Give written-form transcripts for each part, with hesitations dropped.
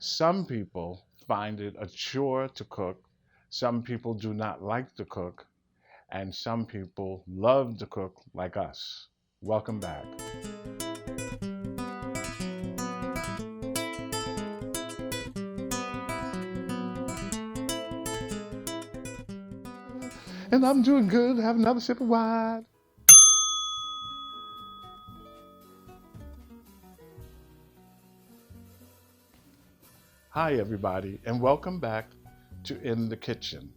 Some people find it a chore to cook. Some people do not like to cook. And some people love to cook like us. Welcome back. And I'm doing good. Have another sip of wine. Hi, everybody, and welcome back to In the Kitchen.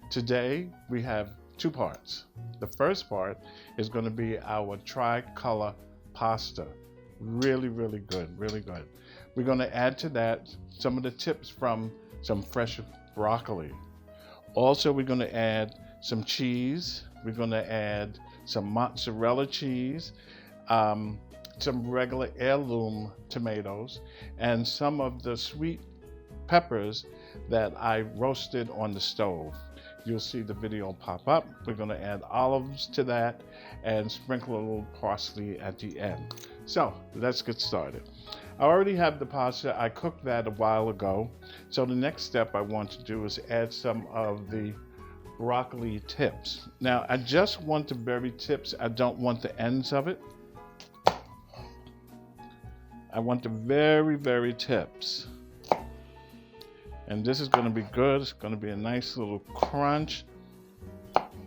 Today we have two parts. The first part is going to be our tricolor pasta. Really, really good, really good. We're going to add to that some of the tips from some fresh broccoli. Also, we're going to add some cheese. We're going to add some mozzarella cheese, some regular heirloom tomatoes, and some of the sweet peppers that I roasted on the stove. You'll see the video pop up. We're going to add olives to that and sprinkle a little parsley at the end. So let's get started. I already have the pasta. I cooked that a while ago. So the next step I want to do is add some of the broccoli tips. Now I just want the very tips. I don't want the ends of it. I want the very, very tips. And this is going to be good. It's going to be a nice little crunch.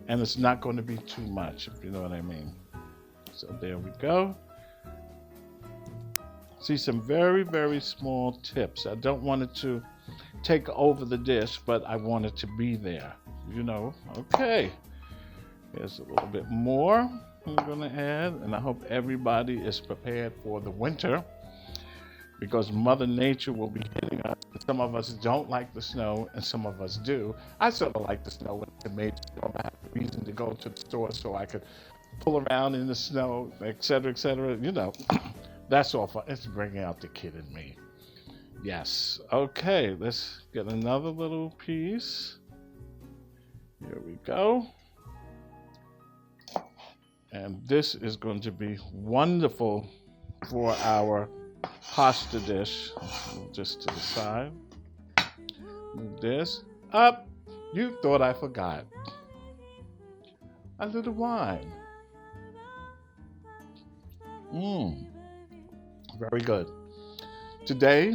And it's not going to be too much, if you know what I mean. So there we go. See, some very, very small tips. I don't want it to take over the dish, but I want it to be there. You know, okay. Here's a little bit more I'm going to add. And I hope everybody is prepared for the winter, because Mother Nature will be hitting us. Some of us don't like the snow, and some of us do. I sort of like the snow when it's made sure I have a reason to go to the store so I could pull around in the snow, et cetera, et cetera. You know, that's all fun. It's bringing out the kid in me. Yes. Okay, let's get another little piece. Here we go. And this is going to be wonderful for our pasta dish. Just to the side. Move this up. You thought I forgot. A little wine. Very good. Today,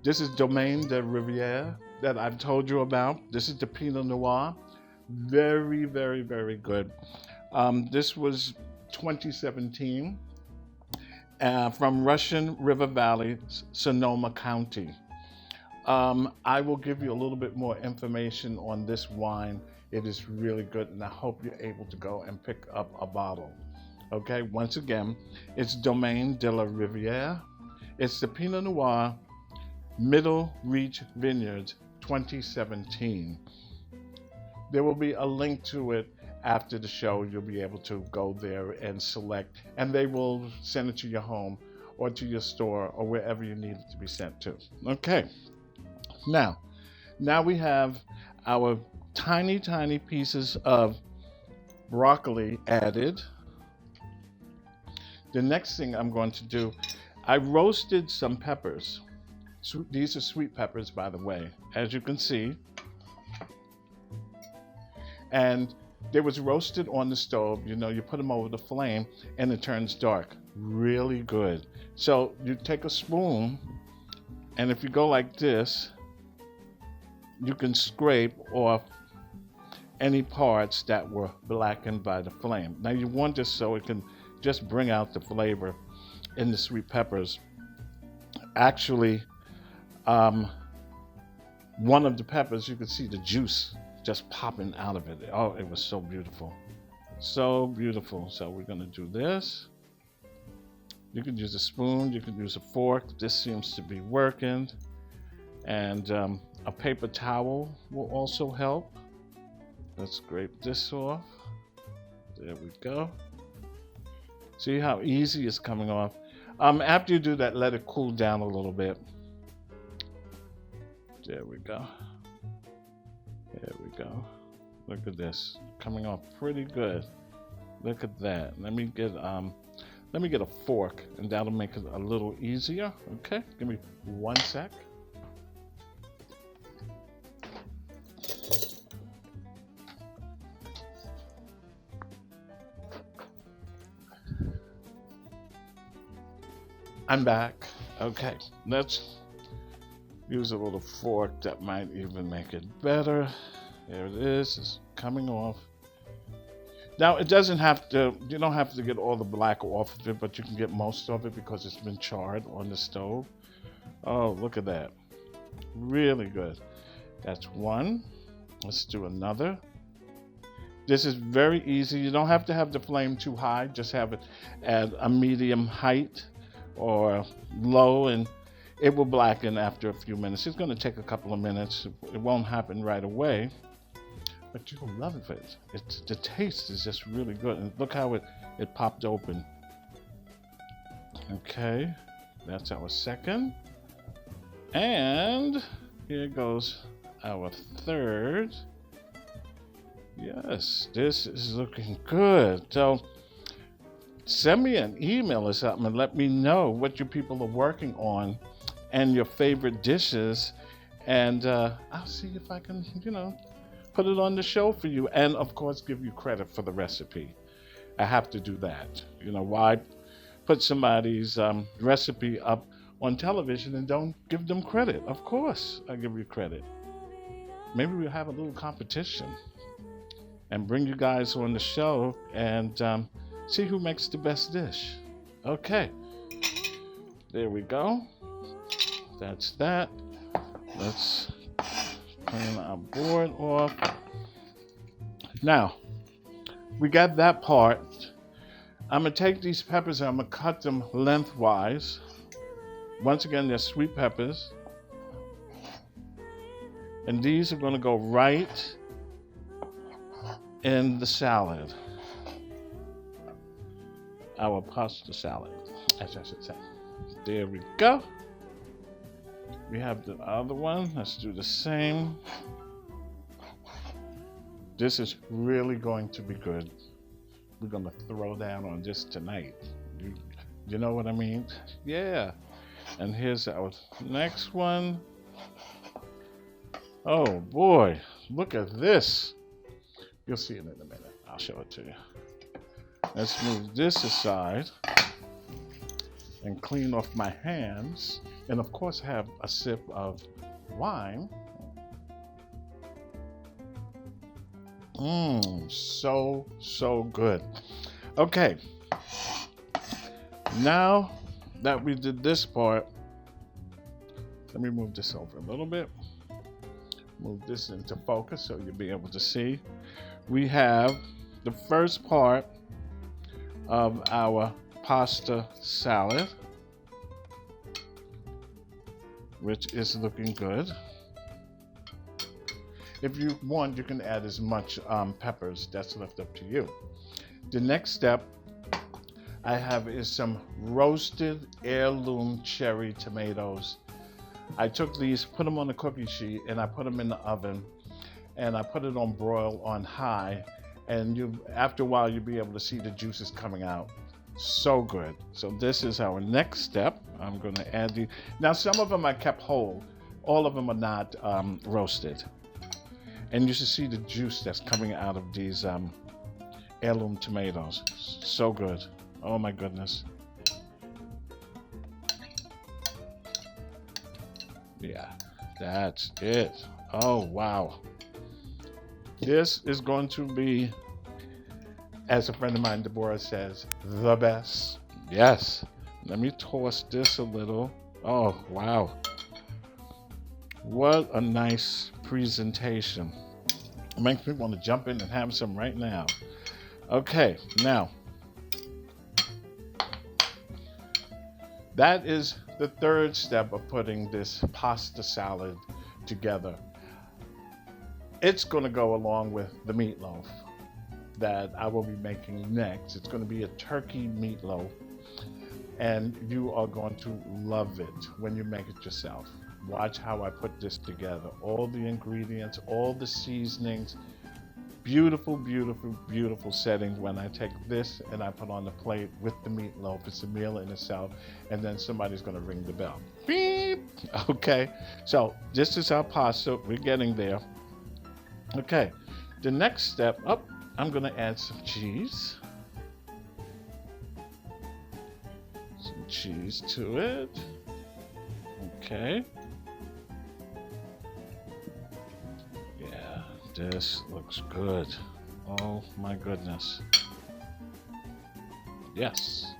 this is Domaine de Riviere that I've told you about. This is the Pinot Noir. Very, very, very good. This was 2017. From Russian River Valley, Sonoma County. I will give you a little bit more information on this wine. It is really good, and I hope you're able to go and pick up a bottle. Okay, once again, it's Domaine de la Riviere. It's the Pinot Noir Middle Reach Vineyards 2017. There will be a link to it after the show. You'll be able to go there and select, and they will send it to your home or to your store or wherever you need it to be sent to. Okay, now we have our tiny pieces of broccoli added. The next thing I'm going to do, I roasted some peppers. These are sweet peppers, by the way, as you can see. And they was roasted on the stove. You know, you put them over the flame and it turns dark. Really good. So you take a spoon, and if you go like this, you can scrape off any parts that were blackened by the flame. Now you want this so it can just bring out the flavor in the sweet peppers. Actually, one of the peppers, you could see the juice just popping out of it. Oh, it was so beautiful. So beautiful. So we're going to do this. You can use a spoon. You can use a fork. This seems to be working. And a paper towel will also help. Let's scrape this off. There we go. See how easy it's coming off. After you do that, let it cool down a little bit. There we go. There we go. Look at this. Coming off pretty good. Look at that. Let me get Let me get a fork, and that'll make it a little easier. Okay, give me 1 sec. I'm back. Okay, let's use a little fork that might even make it better. There it is. It's coming off. Now it doesn't have to. You don't have to get all the black off of it, but you can get most of it because it's been charred on the stove. Oh, look at that! Really good. That's one. Let's do another. This is very easy. You don't have to have the flame too high. Just have it at a medium height or low, and it will blacken after a few minutes. It's going to take a couple of minutes. It won't happen right away, but you'll love it. The taste is just really good. And look how it popped open. Okay, that's our second. And here goes our third. Yes, this is looking good. So send me an email or something and let me know what you people are working on and your favorite dishes, and I'll see if I can, put it on the show for you, and of course give you credit for the recipe. I have to do that. Why put somebody's recipe up on television and don't give them credit? Of course I give you credit. Maybe we'll have a little competition and bring you guys on the show and see who makes the best dish. Okay, there we go. That's that. Let's clean our board off. Now, we got that part. I'm gonna take these peppers and I'm gonna cut them lengthwise. Once again, they're sweet peppers. And these are gonna go right in the salad. Our pasta salad, as I should say. There we go. We have the other one. Let's do the same. This is really going to be good. We're going to throw down on this tonight. You know what I mean? Yeah. And here's our next one. Oh boy, look at this. You'll see it in a minute. I'll show it to you. Let's move this aside and clean off my hands. And of course have a sip of wine. So good. Okay. Now that we did this part, let me move this over a little bit. Move this into focus so you'll be able to see. We have the first part of our pasta salad, which is looking good. If you want, you can add as much peppers. That's left up to you. The next step I have is some roasted heirloom cherry tomatoes. I took these, put them on a cookie sheet, and I put them in the oven, and I put it on broil on high, and after a while you'll be able to see the juices coming out. So good. So this is our next step. I'm going to add the. Now some of them I kept whole. All of them are not roasted. And you should see the juice that's coming out of these heirloom tomatoes. So good. Oh my goodness. Yeah, that's it. Oh wow. This is going to be, as a friend of mine, Deborah, says, the best. Yes. Let me toss this a little. Oh, wow. What a nice presentation. It makes me want to jump in and have some right now. Okay, now. That is the third step of putting this pasta salad together. It's going to go along with the meatloaf that I will be making next. It's going to be a turkey meatloaf, and you are going to love it when you make it yourself. Watch how I put this together. All the ingredients, all the seasonings, beautiful, beautiful, beautiful setting when I take this and I put on the plate with the meatloaf. It's a meal in itself, and then somebody's going to ring the bell. Beep. Okay, so this is our pasta. We're getting there. Okay, the next step up, I'm going to add some cheese. Some cheese to it. Okay. Yeah, this looks good. Oh my goodness. Yes.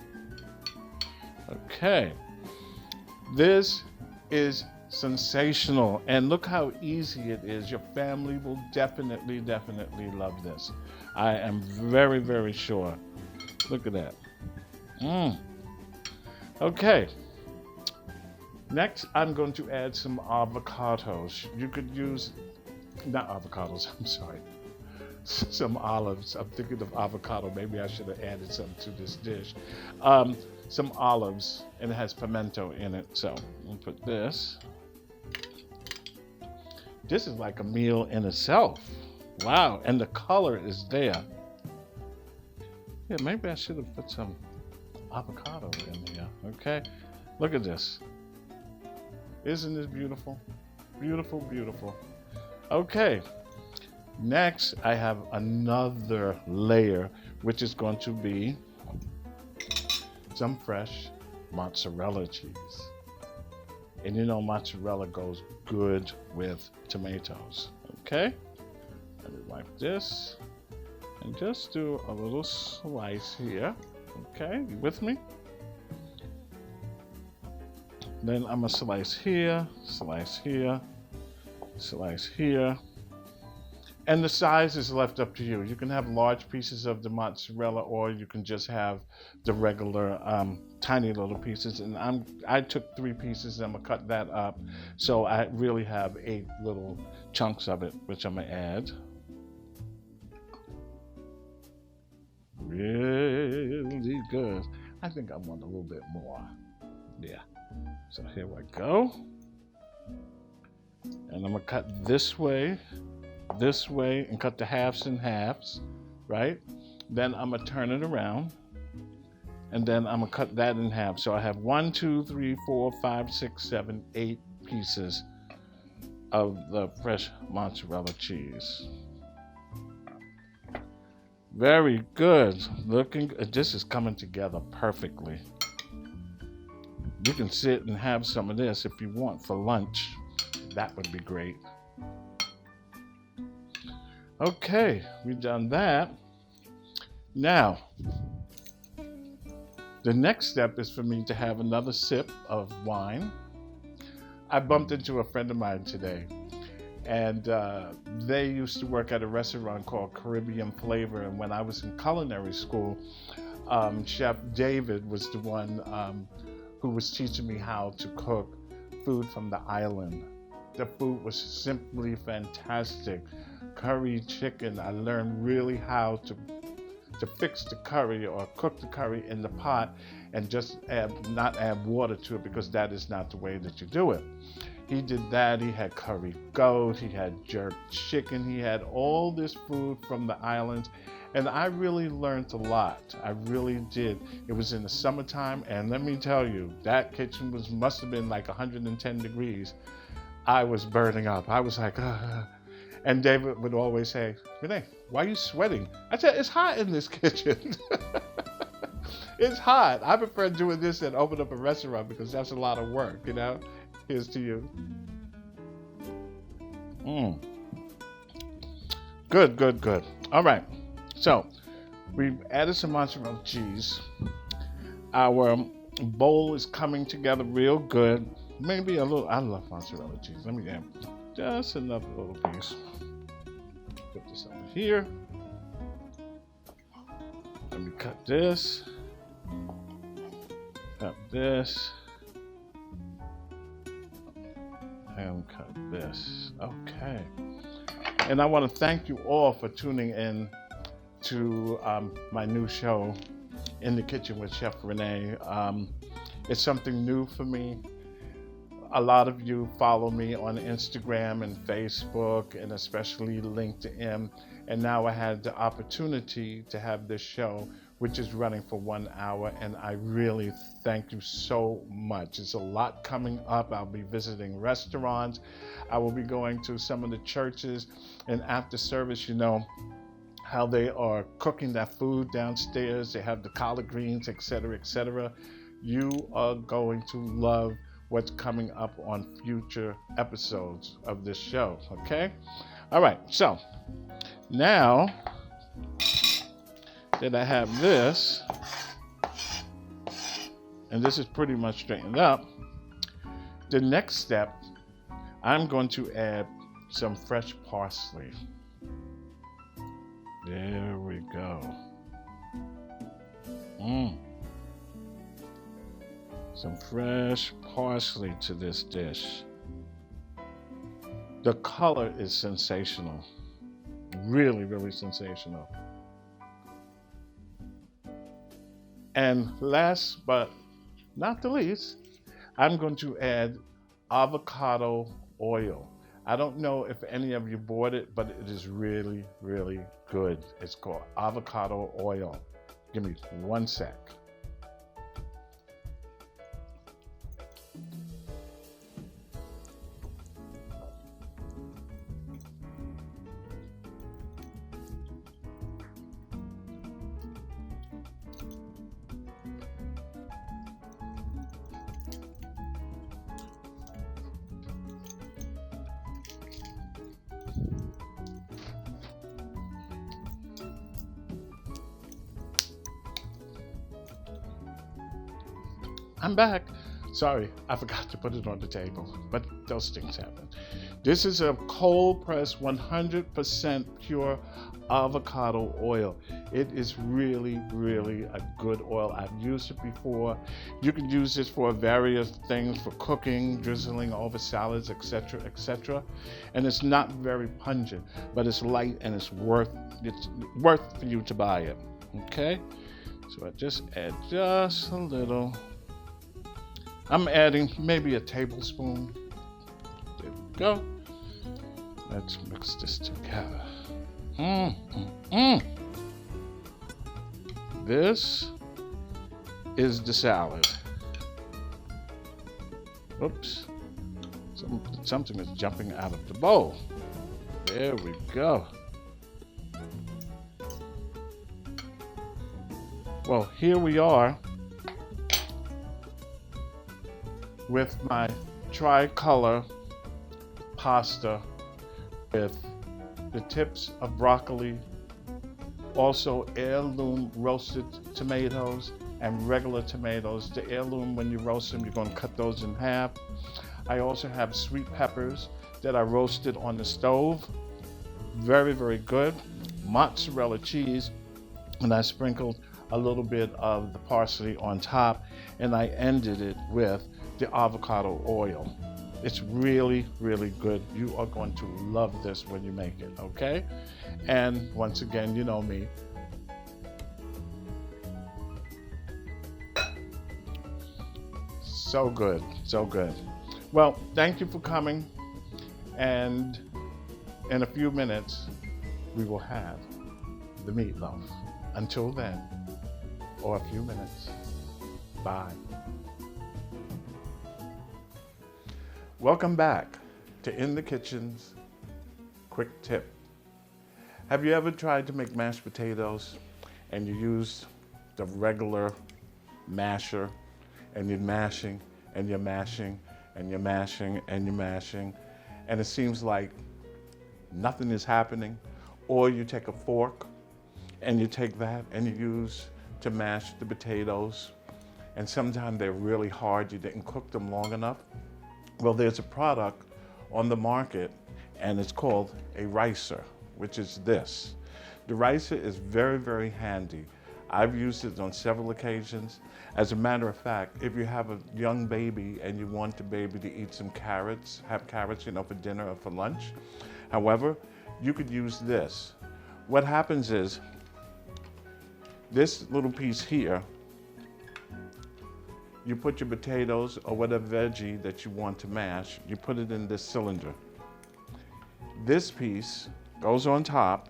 Okay. This is sensational, and look how easy it is. Your family will definitely love this. I am very, very sure. Look at that. Okay. Next, I'm going to add some avocados. You could use, not avocados, I'm sorry, some olives. I'm thinking of avocado. Maybe I should have added some to this dish. Some olives, and it has pimento in it. So we'll put this. This is like a meal in itself. Wow, and the color is there. Yeah, maybe I should have put some avocado in here. Okay, look at this. Isn't this beautiful? Beautiful, beautiful. Okay, next I have another layer, which is going to be some fresh mozzarella cheese. And you know mozzarella goes good with tomatoes. Okay, let me wipe this and just do a little slice here. Okay, you with me? Then I'm gonna slice here, slice here, slice here. And the size is left up to you. You can have large pieces of the mozzarella, or you can just have the regular tiny little pieces. And I took 3 pieces, and I'm gonna cut that up. So I really have 8 little chunks of it, which I'm gonna add. Really good. I think I want a little bit more. Yeah. So here we go. And I'm gonna cut this way, and cut the halves in halves, right? Then I'm gonna turn it around, and then I'm gonna cut that in half. So I have 1, 2, 3, 4, 5, 6, 7, 8 pieces of the fresh mozzarella cheese. Very good. Looking, this is coming together perfectly. You can sit and have some of this if you want for lunch. That would be great. Okay, we've done that. Now, the next step is for me to have another sip of wine. I bumped into a friend of mine today, and they used to work at a restaurant called Caribbean Flavor. And when I was in culinary school, Chef David was the one who was teaching me how to cook food from the island. The food was simply fantastic. Curry chicken, I learned really how to fix the curry or cook the curry in the pot and just not add water to it, because that is not the way that you do it. He did that. He had curry goat, he had jerk chicken, he had all this food from the islands. And I really learned a lot. I really did. It was in the summertime, and let me tell you, that kitchen must have been like 110 degrees. I was burning up. I was like, And David would always say, Renee, why are you sweating? I said, it's hot in this kitchen. It's hot. I prefer doing this than open up a restaurant, because that's a lot of work, you know? Here's to you. Good, good, good. All right. So we've added some mozzarella cheese. Our bowl is coming together real good. Maybe a little, I love mozzarella cheese. Let me add just another little piece. Put this over here. Let me cut this. Cut this. And cut this. Okay. And I want to thank you all for tuning in to my new show, In the Kitchen with Chef Renee. It's something new for me. a lot of you follow me on Instagram and Facebook and especially LinkedIn. And now I had the opportunity to have this show, which is running for 1 hour. And I really thank you so much. It's a lot coming up. I'll be visiting restaurants. I will be going to some of the churches, and after service, you know, how they are cooking that food downstairs. They have the collard greens, etc., etc. You are going to love what's coming up on future episodes of this show, okay? All right, so now that I have this, and this is pretty much straightened up, the next step, I'm going to add some fresh parsley. There we go. Some fresh parsley to this dish. The color is sensational. Really, really sensational. And last but not the least, I'm going to add avocado oil. I don't know if any of you bought it, but it is really, really good. It's called avocado oil. Give me 1 sec. I'm back. Sorry, I forgot to put it on the table, but those things happen. This is a cold pressed 100% pure avocado oil. It is really, really a good oil. I've used it before. You can use this for various things, for cooking, drizzling over salads, etc., etc. And it's not very pungent, but it's light and it's worth for you to buy it. Okay? So I just add just a little. I'm adding maybe a tablespoon. There we go. Let's mix this together. This is the salad. Oops. Something is jumping out of the bowl. There we go. Well, here we are with my tricolor pasta with the tips of broccoli, also heirloom roasted tomatoes and regular tomatoes. The heirloom, when you roast them, you're going to cut those in half. I also have sweet peppers that I roasted on the stove. Very, very good. Mozzarella cheese, and I sprinkled a little bit of the parsley on top, and I ended it with the avocado oil. It's really, really good. You are going to love this when you make it, okay? And once again, you know me. So good, so good. Well, thank you for coming. And in a few minutes, we will have the meatloaf. Until then, or a few minutes, bye. Welcome back to In the Kitchen's quick tip. Have you ever tried to make mashed potatoes and you use the regular masher and you're mashing and you're mashing and you're mashing and you're mashing and it seems like nothing is happening? Or you take a fork and you take that and you use to mash the potatoes and sometimes they're really hard, you didn't cook them long enough. Well, there's a product on the market and it's called a ricer, which is this. The ricer is very, very handy. I've used it on several occasions. As a matter of fact, if you have a young baby and you want the baby to eat some carrots, have carrots, you know, for dinner or for lunch. However, you could use this. What happens is this little piece here You put your potatoes or whatever veggie that you want to mash, you put it in this cylinder. This piece goes on top,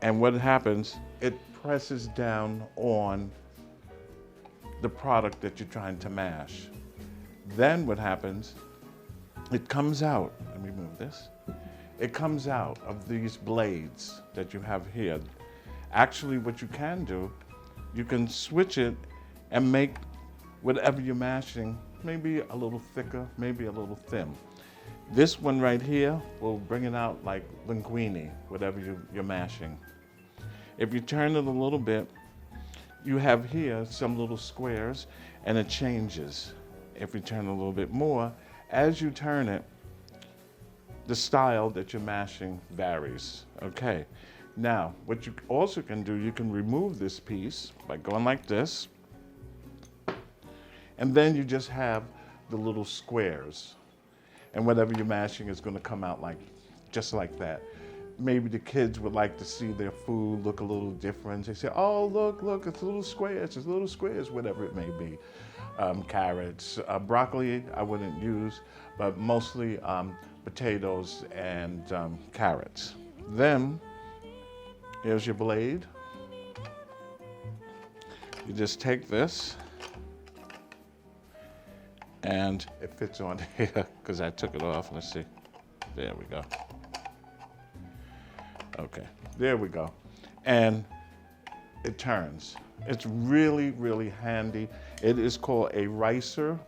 and what happens, it presses down on the product that you're trying to mash. Then what happens, it comes out, let me move this. It comes out of these blades that you have here. Actually, what you can do, you can switch it and make whatever you're mashing maybe a little thicker, maybe a little thin. This one right here will bring it out like linguine, whatever you're mashing. If you turn it a little bit, you have here some little squares and it changes. If you turn a little bit more, as you turn it, the style that you're mashing varies, okay? Now, what you also can do, you can remove this piece by going like this, and then you just have the little squares. And whatever you're mashing is gonna come out like, just like that. Maybe the kids would like to see their food look a little different. They say, oh, look, it's little squares, whatever it may be. Carrots, broccoli I wouldn't use, but mostly potatoes and carrots. Then, here's your blade. You just take this, and it fits on here because I took it off. Let's see. There we go. Okay, there we go. And it turns. It's really, really handy. It is called a ricer.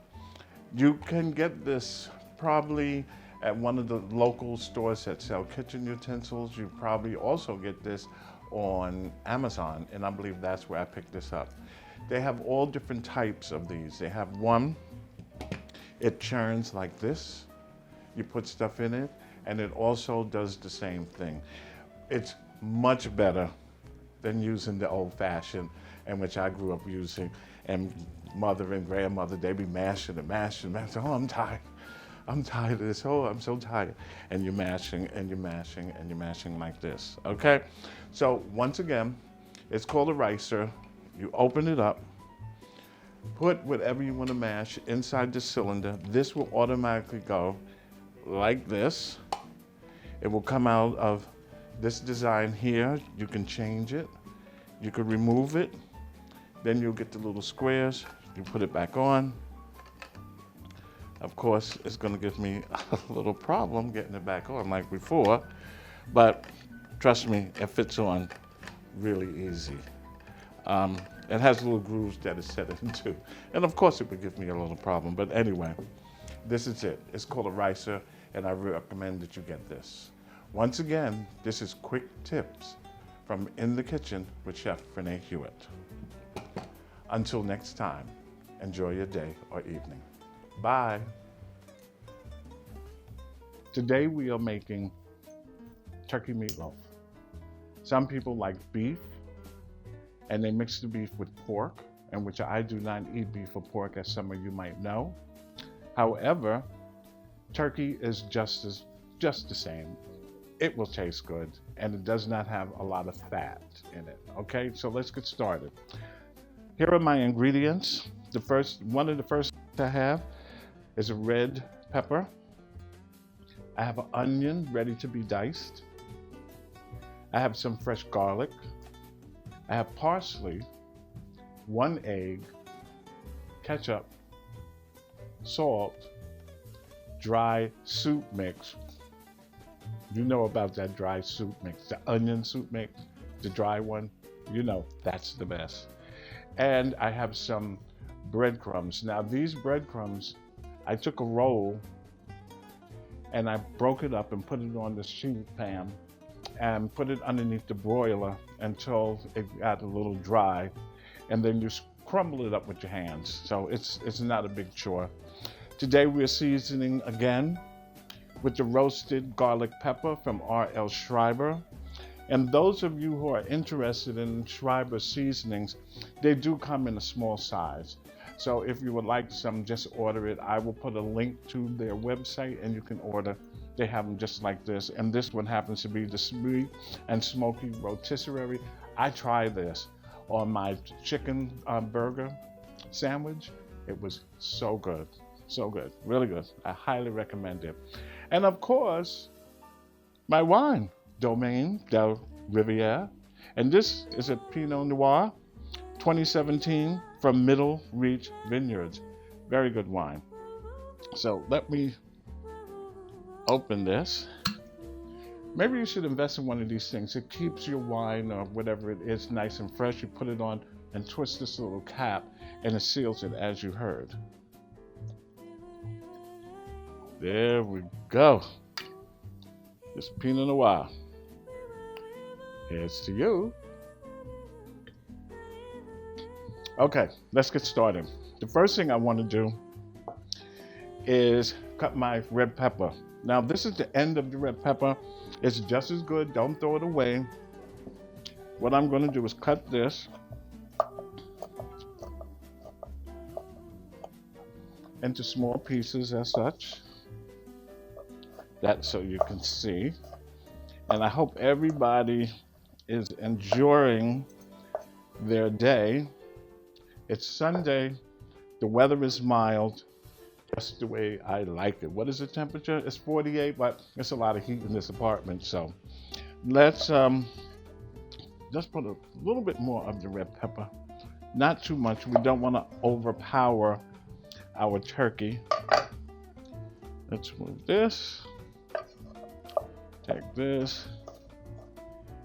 You can get this probably at one of the local stores that sell kitchen utensils. You probably also get this on Amazon, and I believe that's where I picked this up. They have all different types of these. They have one, it churns like this. You put stuff in it, and it also does the same thing. It's much better than using the old-fashioned, and which I grew up using, and mother and grandmother, they be mashing. Oh, I'm tired. I'm tired of this. Oh, I'm so tired. And you're mashing, and you're mashing, and you're mashing like this, okay? So once again, it's called a ricer. You open it up, put whatever you want to mash inside the cylinder. This will automatically go like this. It will come out of this design here. You can change it. You could remove it. Then you'll get the little squares. You put it back on. Of course, it's going to give me a little problem getting it back on like before, but trust me, it fits on really easy. It has little grooves that it's set into, and of course it would give me a little problem, but anyway, this is it. It's called a ricer, and I recommend that you get this. Once again, this is Quick Tips from In the Kitchen with Chef Renee Hewitt. Until next time, enjoy your day or evening. Bye. Today we are making turkey meatloaf. Some people like beef, and they mix the beef with pork, and which I do not eat beef or pork, as some of you might know. However, turkey is just the same. It will taste good, and it does not have a lot of fat in it. Okay, so let's get started. Here are my ingredients. One of the first I have is a red pepper. I have an onion ready to be diced. I have some fresh garlic. I have parsley, 1 egg, ketchup, salt, dry soup mix. You know about that dry soup mix, the onion soup mix, the dry one. You know, that's the best. And I have some breadcrumbs. Now these breadcrumbs, I took a roll and I broke it up and put it on the sheet pan and put it underneath the broiler until it got a little dry. And then you crumble it up with your hands. So it's not a big chore. Today we're seasoning again with the roasted garlic pepper from R.L. Schreiber. And those of you who are interested in Schreiber seasonings, they do come in a small size. So if you would like some, just order it. I will put a link to their website and you can order. They have them just like this. And this one happens to be the sweet and smoky rotisserie. I tried this on my chicken burger sandwich. It was so good. So good. Really good. I highly recommend it. And of course, my wine, Domaine del Riviere. And this is a Pinot Noir 2017 from Middle Reach Vineyards. Very good wine. So let me open this. Maybe you should invest in one of these things. It keeps your wine or whatever it is nice and fresh. You put it on and twist this little cap and it seals it, as you heard. There we go. This Pinot Noir. Here's to you. Okay, let's get started. The first thing I want to do is cut my red pepper. Now, this is the end of the red pepper. It's just as good. Don't throw it away. What I'm going to do is cut this into small pieces as such. That so you can see. And I hope everybody is enjoying their day. It's Sunday. The weather is mild. Just the way I like it. What is the temperature? It's 48, but it's a lot of heat in this apartment. So let's just put a little bit more of the red pepper. Not too much. We don't want to overpower our turkey. Let's move this. Take this.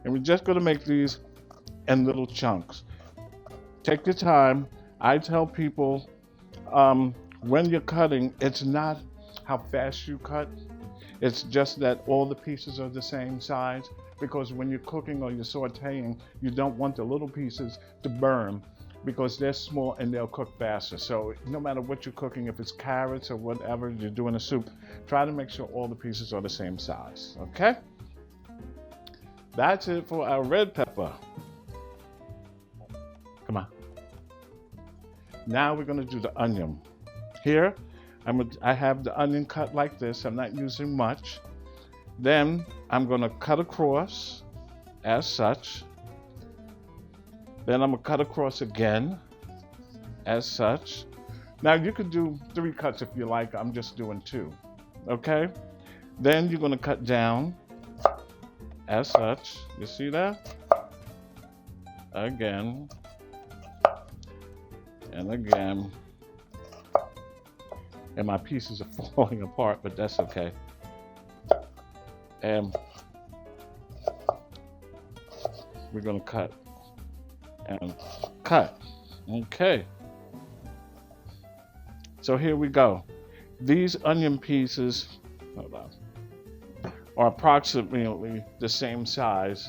And we're just going to make these in little chunks. Take your time. I tell people, when you're cutting, it's not how fast you cut. It's just that all the pieces are the same size, because when you're cooking or you're sauteing, you don't want the little pieces to burn because they're small and they'll cook faster. So no matter what you're cooking, if it's carrots or whatever you're doing a soup, try to make sure all the pieces are the same size, okay? That's it for our red pepper. Come on. Now we're gonna do the onion. Here, I have the onion cut like this. I'm not using much. Then I'm gonna cut across as such. Then I'm gonna cut across again as such. Now you could do 3 cuts if you like. I'm just doing 2, okay? Then you're gonna cut down as such. You see that? Again and again. And my pieces are falling apart, but that's okay. And we're gonna cut and cut. Okay. So here we go. These onion pieces, hold on, are approximately the same size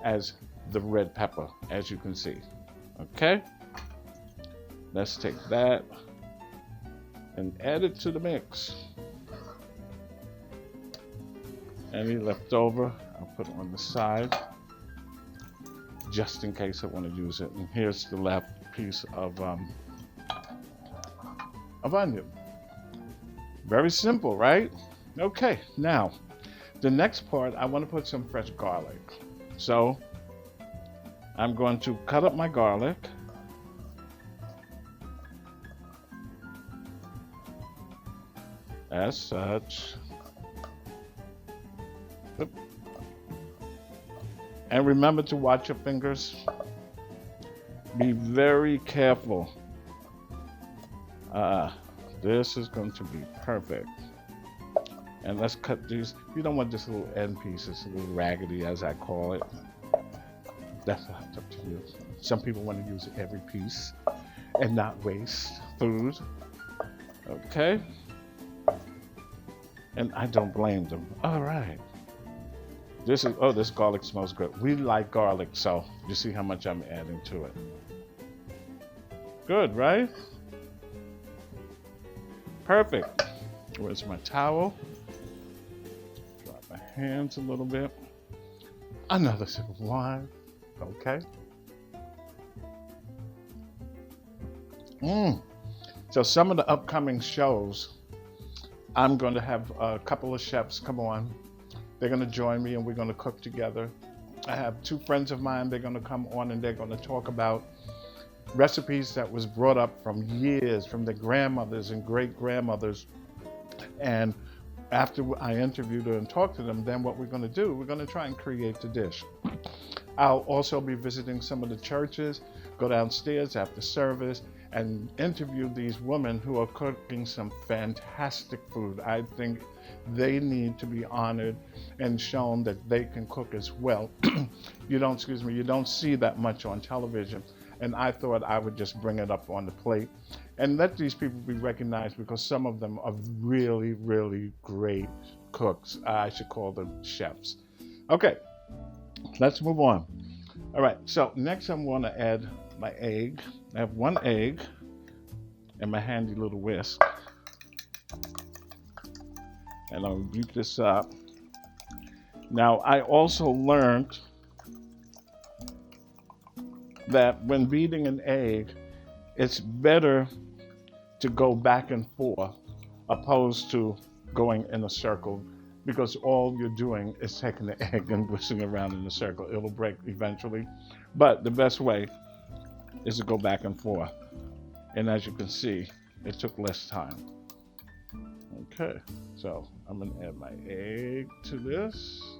as the red pepper, as you can see. Okay? Let's take that and add it to the mix. Any left over, I'll put on the side, just in case I want to use it. And here's the left piece of onion. Very simple, right? Okay, now, the next part, I want to put some fresh garlic. So, I'm going to cut up my garlic. As such. And remember to watch your fingers. Be very careful. This is going to be perfect. And let's cut these. You don't want this little end piece, it's a little raggedy, as I call it. That's up to you. Some people want to use every piece and not waste food. Okay? And I don't blame them. All right. This garlic smells good. We like garlic, so you see how much I'm adding to it. Good, right? Perfect. Where's my towel? Dry my hands a little bit. Another sip of wine. Okay. So some of the upcoming shows, I'm going to have a couple of chefs come on. They're going to join me and we're going to cook together. I have 2 friends of mine. They're going to come on and they're going to talk about recipes that was brought up from years, from the grandmothers and great grandmothers. And after I interviewed her and talked to them, then what we're going to do, we're going to try and create the dish. I'll also be visiting some of the churches, go downstairs after service, and interview these women who are cooking some fantastic food. I think they need to be honored and shown that they can cook as well. You don't see that much on television. And I thought I would just bring it up on the plate and let these people be recognized, because some of them are really, really great cooks. I should call them chefs. Okay, let's move on. All right, so next I'm going to add my egg. I have one egg and my handy little whisk. And I'll beat this up. Now, I also learned that when beating an egg, it's better to go back and forth opposed to going in a circle, because all you're doing is taking the egg and whisking around in a circle. It'll break eventually, but the best way is to go back and forth. And as you can see, it took less time. Okay, so I'm gonna add my egg to this.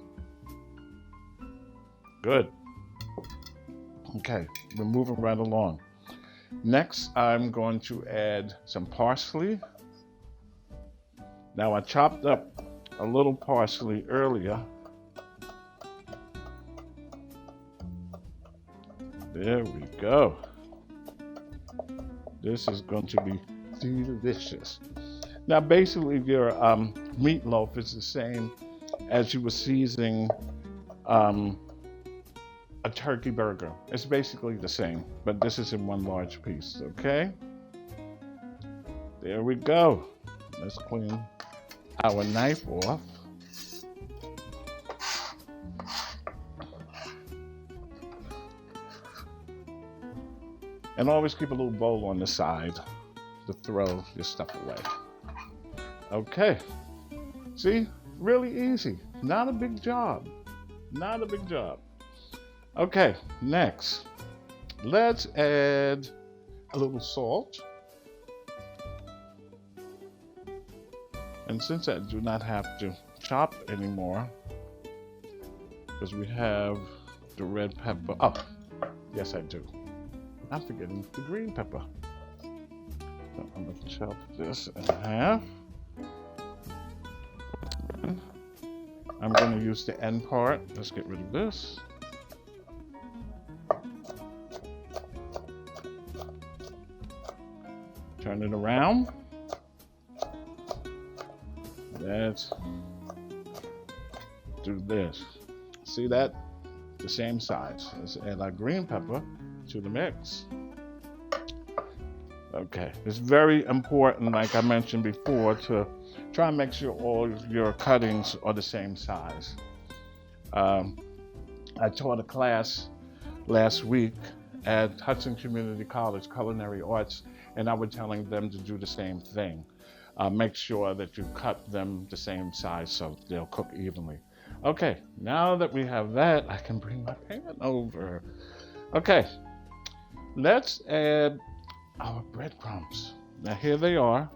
Good. Okay, we're moving right along. Next, I'm going to add some parsley. Now, I chopped up a little parsley earlier. There we go. This is going to be delicious. Now, basically, your meatloaf is the same as you were seasoning a turkey burger. It's basically the same, but this is in one large piece, okay? There we go. Let's clean our knife off. And always keep a little bowl on the side to throw your stuff away. Okay. See? Really easy. Not a big job. Not a big job. Okay, next. Let's add a little salt. And since I do not have to chop anymore, because we have the red pepper. Oh, yes I do. I'm forgetting the green pepper. So I'm going to chop this in half. I'm going to use the end part. Let's get rid of this. Turn it around. Let's do this. See that? The same size. Let's add our green pepper to the mix. Okay, it's very important, like I mentioned before, to try and make sure all your cuttings are the same size. I taught a class last week at Hudson Community College, Culinary Arts, and I was telling them to do the same thing. Make sure that you cut them the same size so they'll cook evenly. Okay, now that we have that, I can bring my pan over. Okay, let's add our breadcrumbs. Now here they are.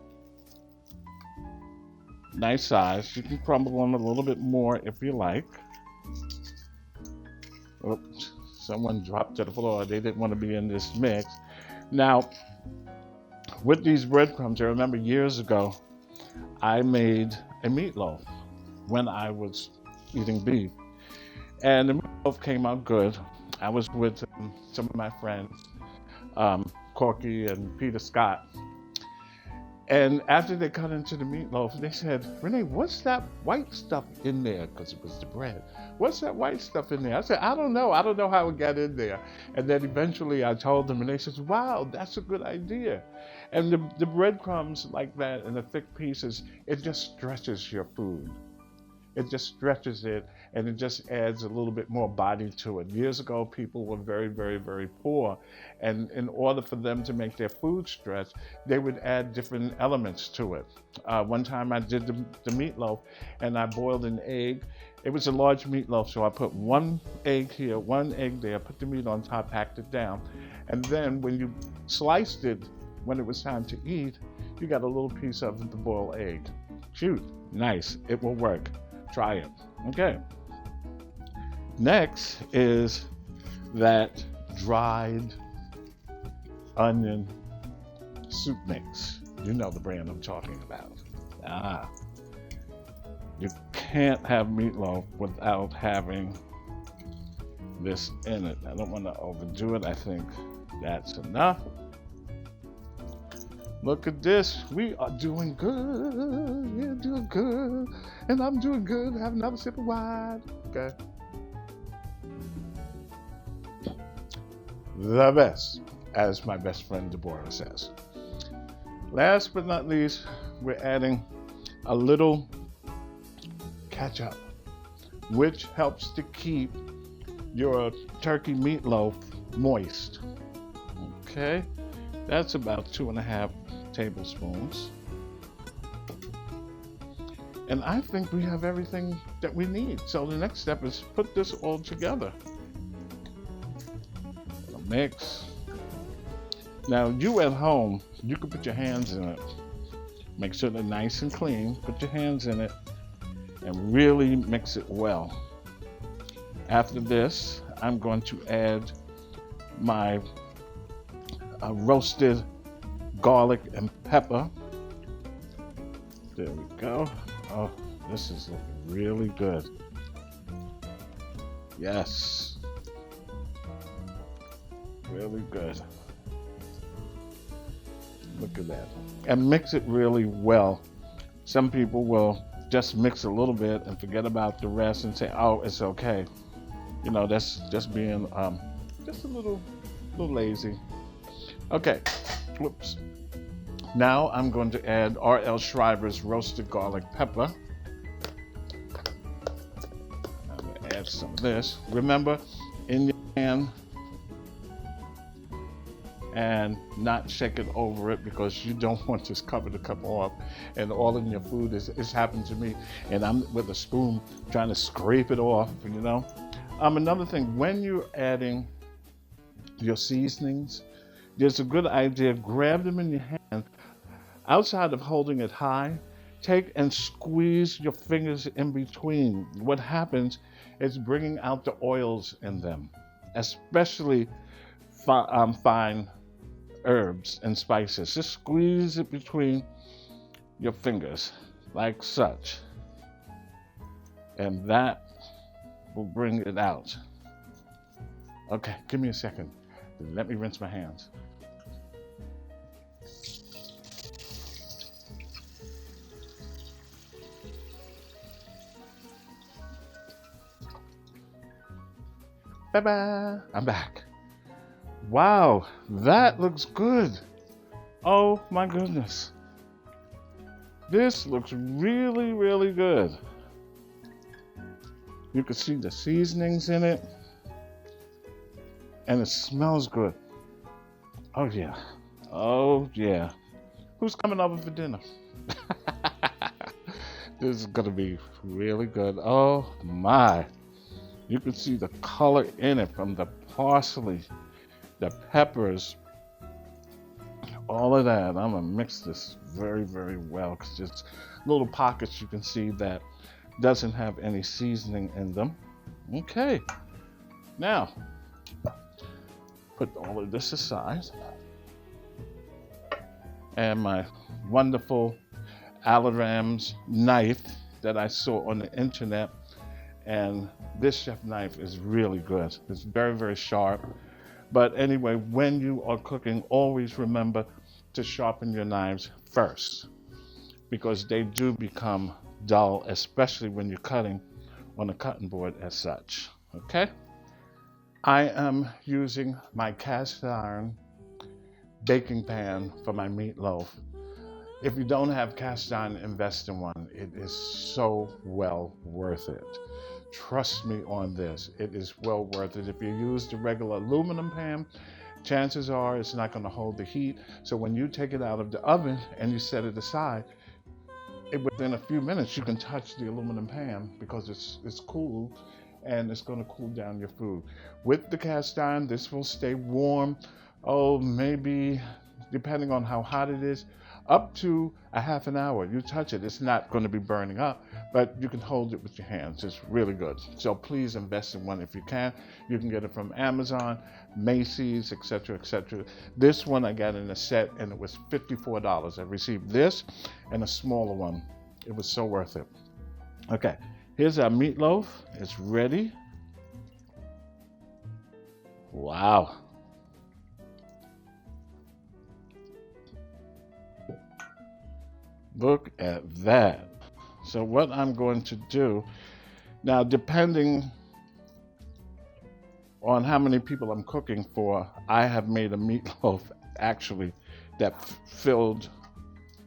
Nice size. You can crumble them a little bit more if you like. Oops, someone dropped to the floor. They didn't want to be in this mix. Now, with these breadcrumbs, I remember years ago, I made a meatloaf when I was eating beef. And the meatloaf came out good. I was with some of my friends, Corky and Peter Scott. And after they cut into the meatloaf, they said, "Renee, what's that white stuff in there?" Because it was the bread. "What's that white stuff in there?" I said, I don't know how it got in there. And then eventually I told them, and they said, "Wow, that's a good idea." And the breadcrumbs like that and the thick pieces, it just stretches your food. It just stretches it, and it just adds a little bit more body to it. Years ago, people were very, very, very poor, and in order for them to make their food stretch, they would add different elements to it. One time I did the meatloaf, and I boiled an egg. It was a large meatloaf, so I put one egg here, one egg there, put the meat on top, packed it down, And then when you sliced it, when it was time to eat, you got a little piece of the boiled egg. Cute, nice, it will work. Try it. Okay. Next is that dried onion soup mix. You know the brand I'm talking about. Ah, you can't have meatloaf without having this in it. I don't want to overdo it. I think that's enough. Look at this. We are doing good. You're doing good. And I'm doing good. Have another sip of wine. Okay. The best, as my best friend Deborah says. Last but not least, we're adding a little ketchup, which helps to keep your turkey meatloaf moist. Okay, that's about 2.5 tablespoons. And I think we have everything that we need. So the next step is put this all together. Mix. Now you at home, you can put your hands in it. Make sure they're nice and clean. Put your hands in it and really mix it well. After this, I'm going to add my roasted garlic and pepper. There we go. Oh, this is looking really good. Yes. Really good. Look at that. And mix it really well. Some people will just mix a little bit and forget about the rest and say, oh, it's okay. You know, that's just being just a little lazy. Okay, whoops. Now I'm going to add R.L. Schreiber's roasted garlic pepper. I'm going to add some of this. Remember, in your pan, and not shake it over it, because you don't want this cover to come off and all in your food. It's happened to me, and I'm with a spoon trying to scrape it off, you know. Another thing, when you're adding your seasonings, there's a good idea, grab them in your hand. Outside of holding it high, take and squeeze your fingers in between. What happens is bringing out the oils in them, especially fine herbs and spices. Just squeeze it between your fingers like such, and that will bring it out. Okay, give me a second. Let me rinse my hands. Bye-bye. I'm back. Wow, that looks good. Oh my goodness. This looks really, really good. You can see the seasonings in it, and it smells good. Oh yeah. Oh yeah. Who's coming over for dinner? This is gonna be really good. Oh my. You can see the color in it from the parsley, the peppers, all of that. I'm gonna mix this very, very well, because there's little pockets you can see that doesn't have any seasoning in them. Okay, now put all of this aside, and my wonderful Alaram's knife that I saw on the internet. And this chef knife is really good. It's very, very sharp. But anyway, when you are cooking, always remember to sharpen your knives first, because they do become dull, especially when you're cutting on a cutting board as such. Okay? I am using my cast iron baking pan for my meatloaf. If you don't have cast iron, invest in one. It is so well worth it. Trust me on this. It is well worth it. If you use the regular aluminum pan, chances are it's not going to hold the heat. So when you take it out of the oven and you set it aside, within a few minutes you can touch the aluminum pan, because it's cool, and it's going to cool down your food. With the cast iron, this will stay warm oh, maybe, depending on how hot it is, up to a half an hour. You touch it, it's not going to be burning up, but you can hold it with your hands. It's really good. So please invest in one if you can. You can get it from Amazon, Macy's, etc., etc. This one I got in a set and it was $54. I received this and a smaller one. It was so worth it. Okay, here's our meatloaf. It's ready. Wow. Look at that. So what I'm going to do now, depending on how many people I'm cooking for, I have made a meatloaf actually that filled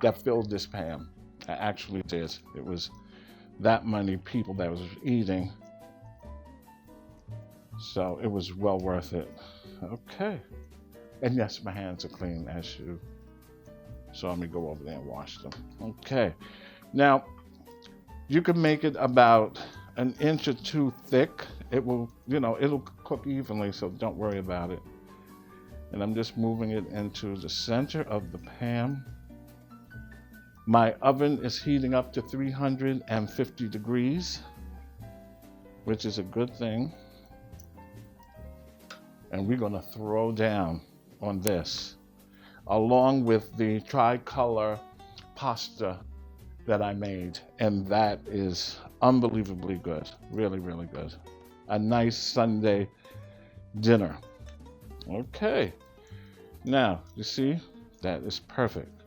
this pan. I actually did. It was that many people that was eating, so it was well worth it. Okay, and yes, my hands are clean as you saw me go over there and wash them. Okay, now you can make it about an inch or two thick. It will, it'll cook evenly, so don't worry about it. And I'm just moving it into the center of the pan. My oven is heating up to 350 degrees, which is a good thing. And we're going to throw down on this, along with the tricolor pasta that I made. And that is unbelievably good. Really, really good. A nice Sunday dinner. Okay. Now, you see, that is perfect.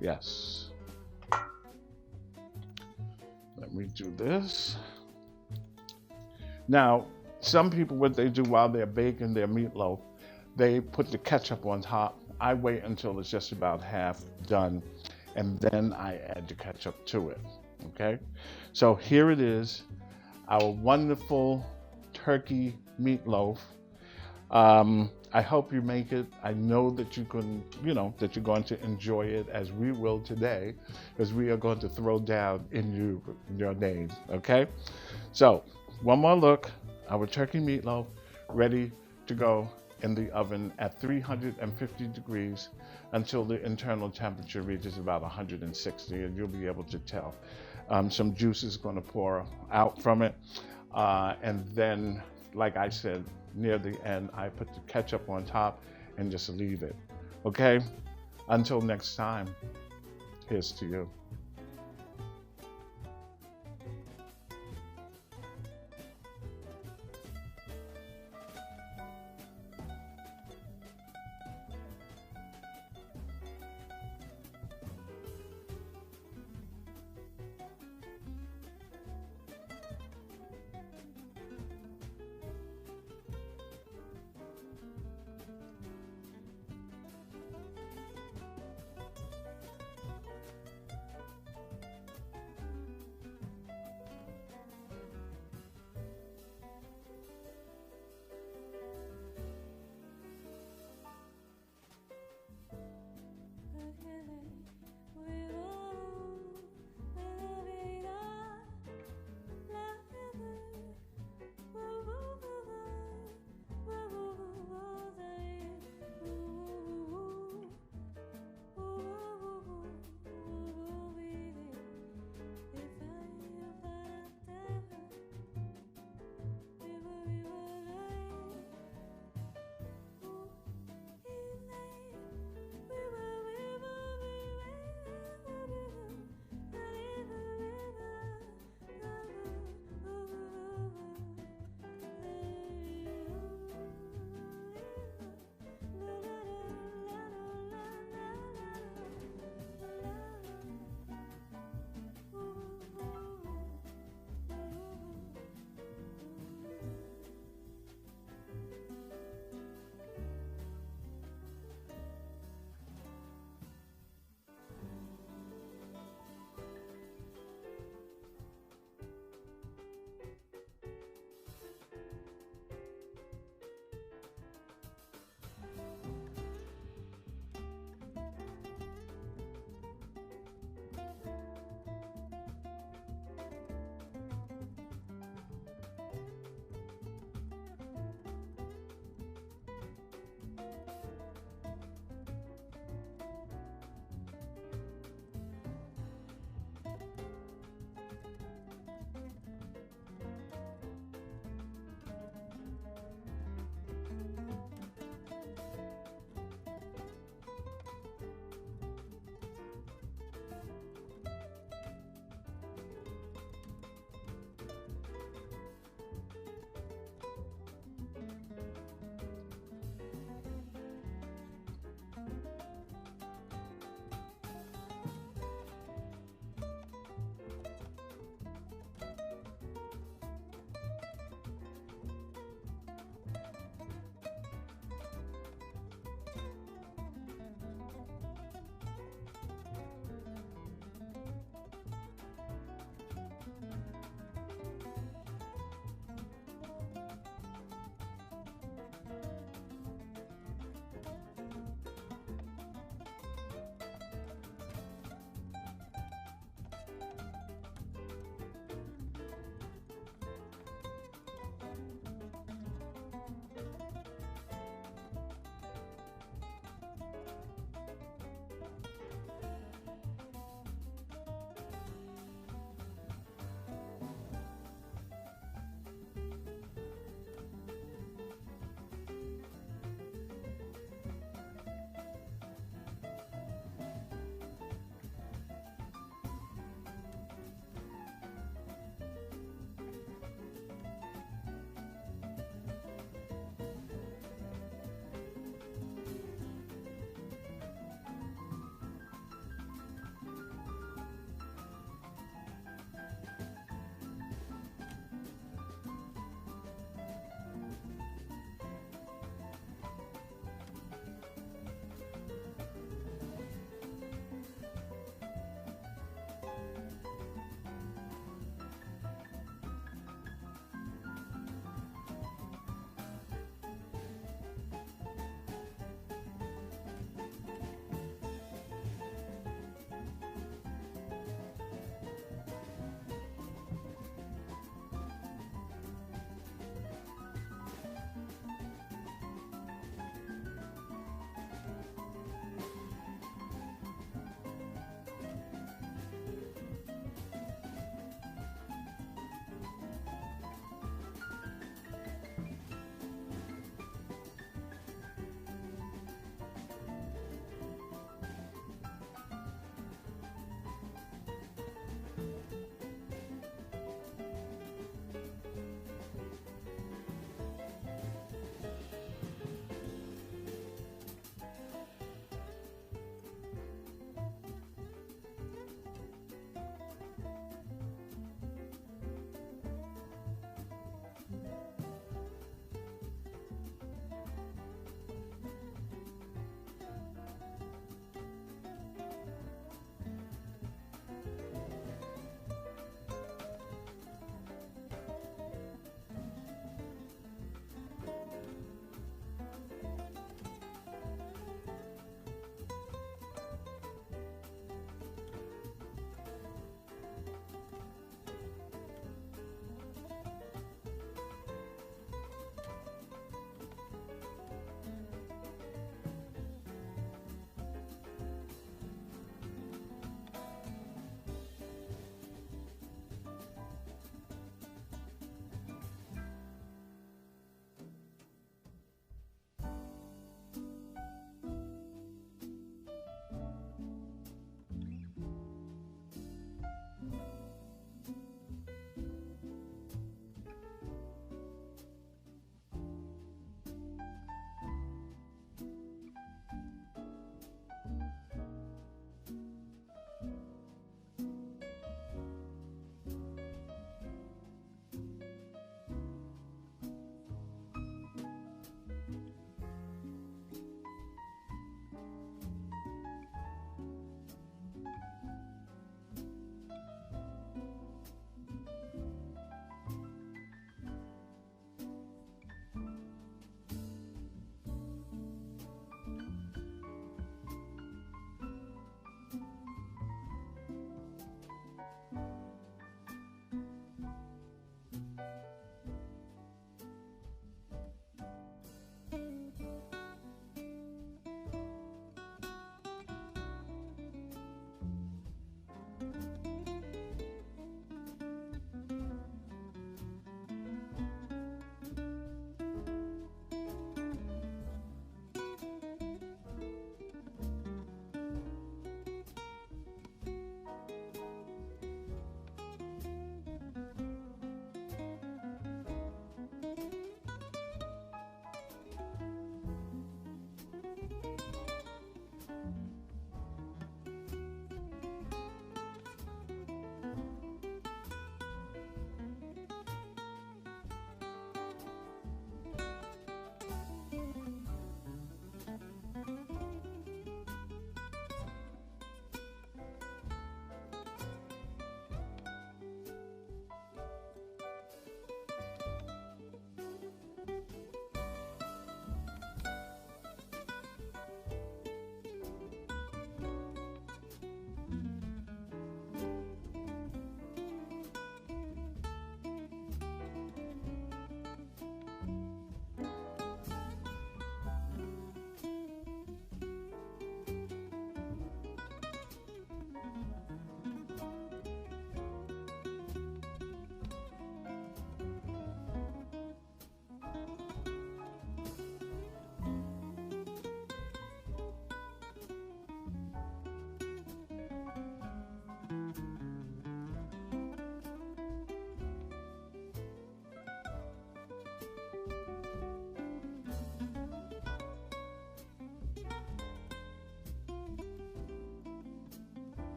Yes. Let me do this. Now, some people, what they do while they're baking their meatloaf, they put the ketchup on top. I wait until it's just about half done, and then I add the ketchup to it. Okay? So here it is, our wonderful turkey meatloaf. I hope you make it. I know that you can, that you're going to enjoy it as we will today, because we are going to throw down in your name. Okay? So one more look. Our turkey meatloaf ready to go in the oven at 350 degrees until the internal temperature reaches about 160, and you'll be able to tell. Some juice is going to pour out from it. And then, like I said, near the end, I put the ketchup on top and just leave it. Okay? Until next time, here's to you.